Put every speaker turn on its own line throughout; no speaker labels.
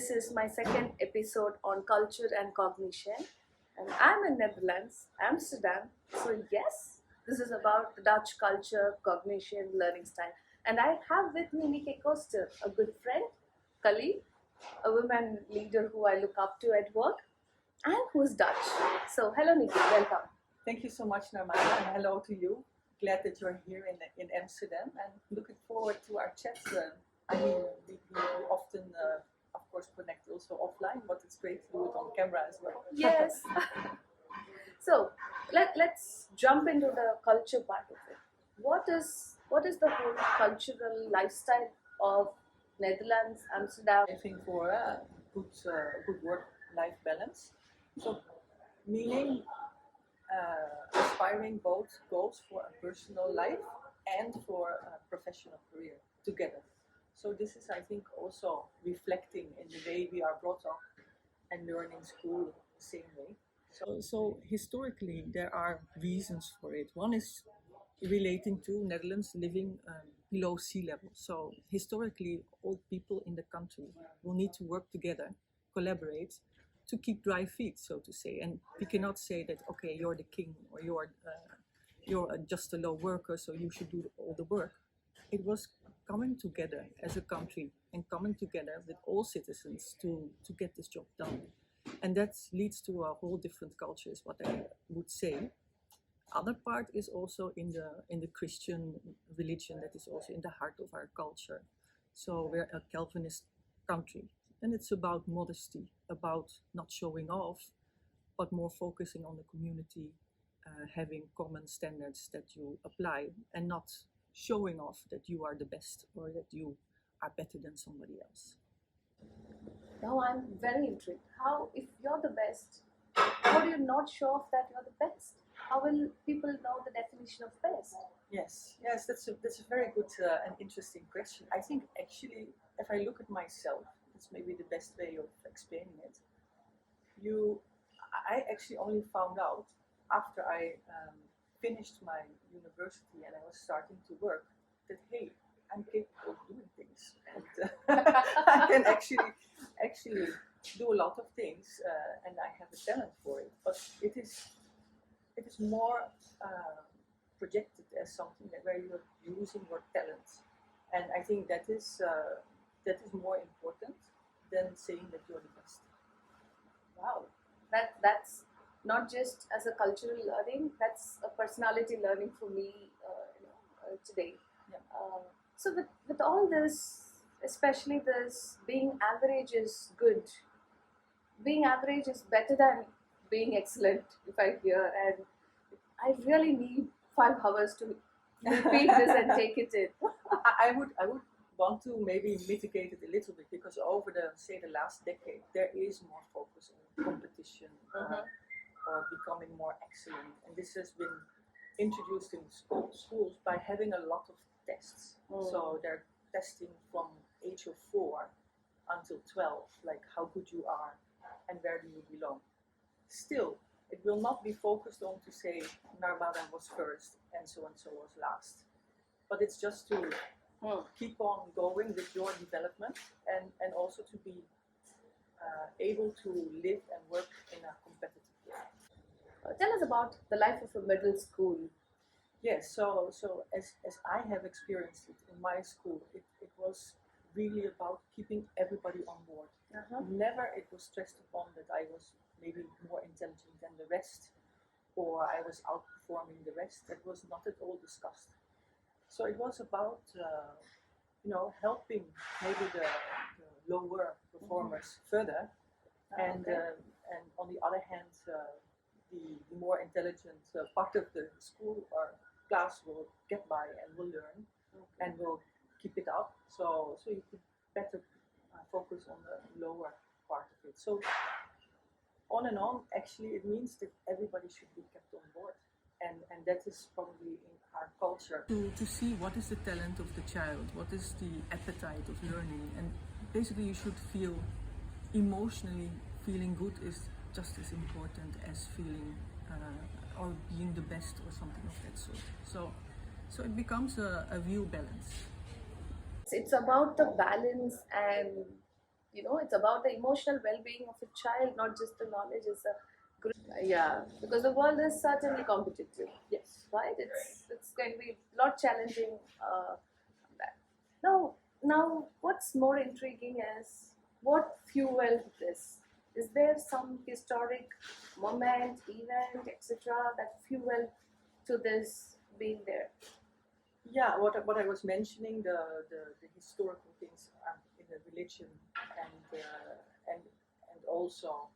This is my second episode on culture and cognition, and I'm in Netherlands, Amsterdam. So yes, this is about the Dutch culture, cognition, learning style, and I have with me Nike Koster, a good friend, colleague, a woman leader who I look up to at work, and who's Dutch. So hello, Nike, welcome.
Thank you so much, Narmada, and hello to you. Glad that you're here in Amsterdam, and looking forward to our chats. We often, of course, connect also offline, but it's great to do it on camera as well.
Yes. So let's jump into the culture part of it. What is the whole cultural lifestyle of Netherlands, Amsterdam?
I think for a good work-life balance. So, meaning aspiring both goals for a personal life and for a professional career together. So this is, I think, also reflecting in the way we are brought up and learn in school the same way. So historically, there are reasons for it. One is relating to Netherlands living below sea level. So historically, all people in the country will need to work together, collaborate, to keep dry feet, so to say. And we cannot say that, okay, you're the king or you're just a low worker, so you should do all the work. It was coming together as a country and coming together with all citizens to get this job done. And that leads to a whole different culture, is what I would say. Other part is also in the Christian religion that is also in the heart of our culture. So we're a Calvinist country, and it's about modesty, about not showing off, but more focusing on the community, having common standards that you apply, and not showing off that you are the best or that you are better than somebody else.
Now I'm very intrigued. How, if you're the best, how do you not show off that you're the best? How will people know the definition of best?
Yes, that's a very good and interesting question. I think actually, if I look at myself, it's maybe the best way of explaining it. I actually only found out after I finished my university and I was starting to work that, hey, I'm capable of doing things, and I can actually do a lot of things, and I have a talent for it. But it is more projected as something where you're using your talent, and I think that is more important than saying that you're the best.
Wow, that's not just as a cultural learning, that's a personality learning for me today.
Yeah.
So with all this, especially this being average is good. Being average is better than being excellent, if I hear, and I really need 5 hours to repeat this and take it in.
I would want to maybe mitigate it a little bit, because over the last decade there is more focus on competition or becoming more excellent, and this has been introduced in schools by having a lot of tests. So they're testing from age of 4 until 12, like how good you are and where do you belong. Still, it will not be focused on to say Narmada was first and so was last, but it's just to keep on going with your development and also to be able to live and work in a competitive world.
Tell us about the life of a middle school.
Yes, so as I have experienced it in my school, it was really about keeping everybody on board. Never it was stressed upon that I was maybe more intelligent than the rest, or I was outperforming the rest. That was not at all discussed. So it was about helping maybe the lower performers further, and on the other hand, the more intelligent part of the school or class will get by and will learn and will keep it up. So you could better focus on the lower part of it. So on and on, actually, it means that everybody should be kept on board. And that is probably in our culture. To see what is the talent of the child, what is the appetite of learning, and basically you should feel emotionally feeling good is just as important as feeling or being the best or something of that sort. So it becomes a real balance.
It's about the balance and it's about the emotional well-being of a child, not just the knowledge. Is a yeah, because the world is certainly competitive.
Yes.
Right? It's going to be a lot challenging. That. Now, what's more intriguing is what fueled this. Is there some historic moment, event, etc., that fueled to this being there?
Yeah, what I was mentioning, the historical things in the religion and and also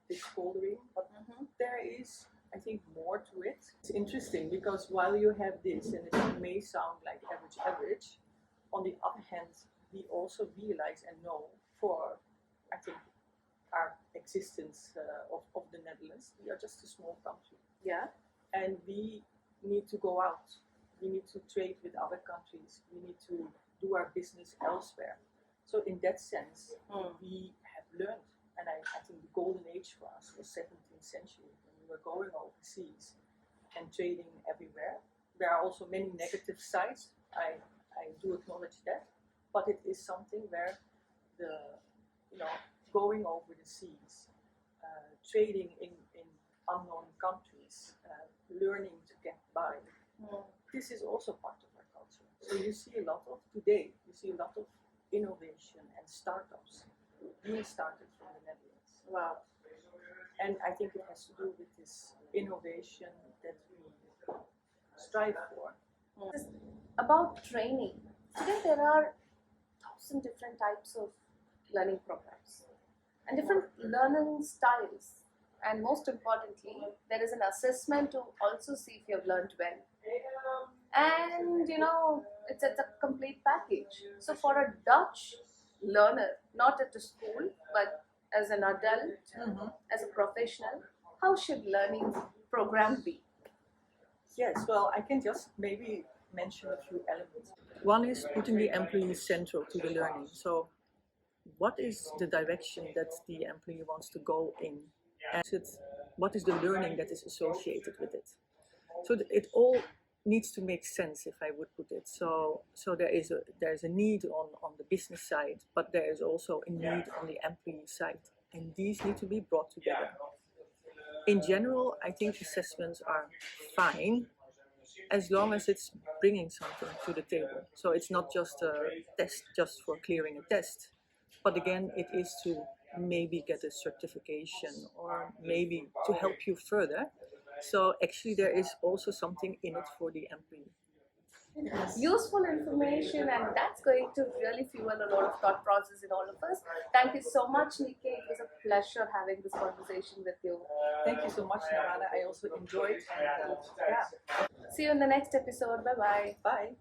the schooling, but there is, I think, more to it. It's interesting because while you have this, and it may sound like average, on the other hand, we also realize and know for, I think, our existence of the Netherlands, we are just a small country.
Yeah.
And we need to go out. We need to trade with other countries. We need to do our business elsewhere. So in that sense, we have learned. And I think the golden age for us was 17th century when we were going overseas and trading everywhere. There are also many negative sides. I do acknowledge that, but it is something where the going over the seas, trading in unknown countries, learning to get by. This is also part of our culture. So you see a lot of today. You see a lot of innovation and startups being started from the Netherlands.
Wow.
And I think it has to do with this innovation that we strive for.
About training. Today there are 1,000 different types of learning programs and different learning styles. And most importantly, there is an assessment to also see if you have learned well. And it's a complete package. So for a Dutch learner, not at a school, but as an adult, as a professional, how should learning program be?
Yes, well, I can just maybe mention a few elements. One is putting the employee central to the learning. So what is the direction that the employee wants to go in? And what is the learning that is associated with it? So it all needs to make sense, if I would put it. So there's a need on the business side, but there is also a need on the employee side. And these need to be brought together. In general, I think assessments are fine as long as it's bringing something to the table. So it's not just a test just for clearing a test, but again, it is to maybe get a certification or maybe to help you further. So actually there is also something in it for the employee.
Useful information, and that's going to really fuel a lot of thought process in all of us. Thank you so much, Nikki. It was a pleasure having this conversation with you.
Thank you so much, Narana. I also enjoyed. Yeah.
See you in the next episode. Bye-bye.
Bye.